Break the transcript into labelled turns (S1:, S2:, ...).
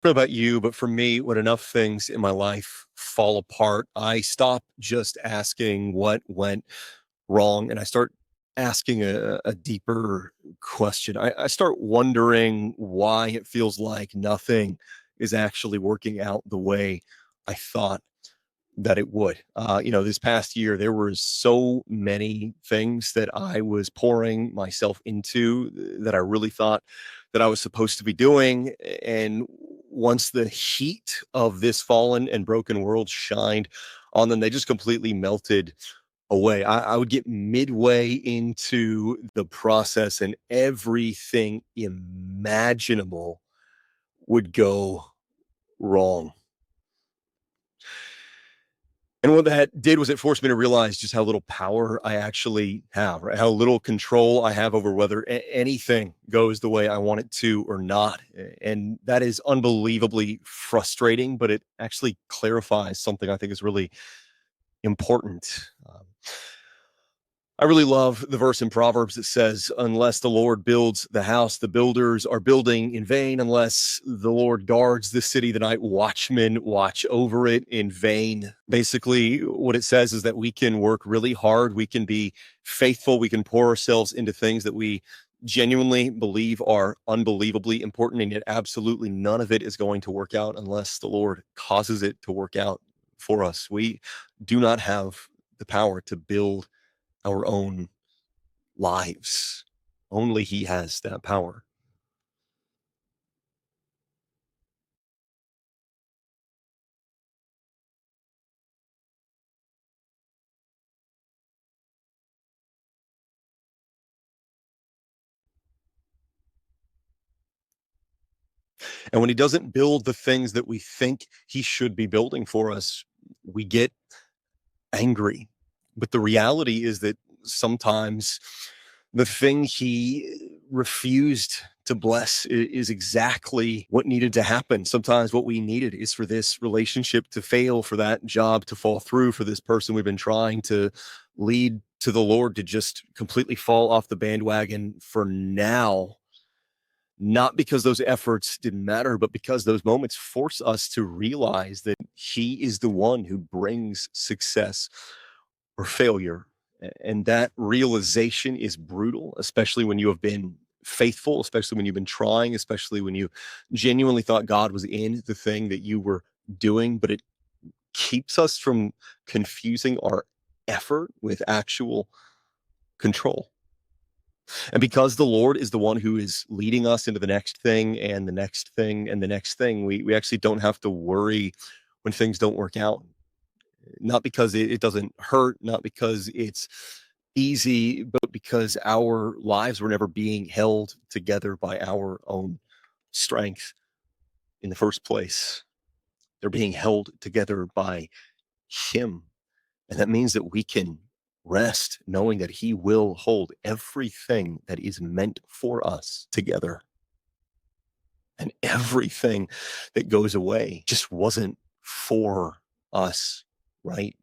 S1: Don't know about you, but for me, when enough things in my life fall apart, I stop just asking what went wrong and I start asking a deeper question. I start wondering why it feels like nothing is actually working out the way I thought that it would. This past year, there were so many things that I was pouring myself into that I really thought that I was supposed to be doing. And once the heat of this fallen and broken world shined on them, they just completely melted away. I would get midway into the process and everything imaginable would go wrong. And what that did was it forced me to realize just how little power I actually have, right? How little control I have over whether anything goes the way I want it to or not. And that is unbelievably frustrating, but it actually clarifies something I think is really important. I really love the verse in Proverbs that says, unless the Lord builds the house, the builders are building in vain. Unless the Lord guards the city, the night watchmen watch over it in vain. Basically, what it says is that we can work really hard. We can be faithful. We can pour ourselves into things that we genuinely believe are unbelievably important. And yet, absolutely none of it is going to work out unless the Lord causes it to work out for us. We do not have the power to build our own lives. Only he has that power. And when he doesn't build the things that we think he should be building for us, we get angry. But the reality is that sometimes the thing he refused to bless is exactly what needed to happen. Sometimes what we needed is for this relationship to fail, for that job to fall through, for this person we've been trying to lead to the Lord to just completely fall off the bandwagon for now. Not because those efforts didn't matter, but because those moments force us to realize that he is the one who brings success or failure. And that realization is brutal, especially when you have been faithful, especially when you've been trying, especially when you genuinely thought God was in the thing that you were doing. But it keeps us from confusing our effort with actual control. And because the Lord is the one who is leading us into the next thing and the next thing and the next thing, we actually don't have to worry when things don't work out. Not because it doesn't hurt, not because it's easy, but because our lives were never being held together by our own strength in the first place. They're being held together by Him. And that means that we can rest knowing that He will hold everything that is meant for us together. And everything that goes away just wasn't for us, right?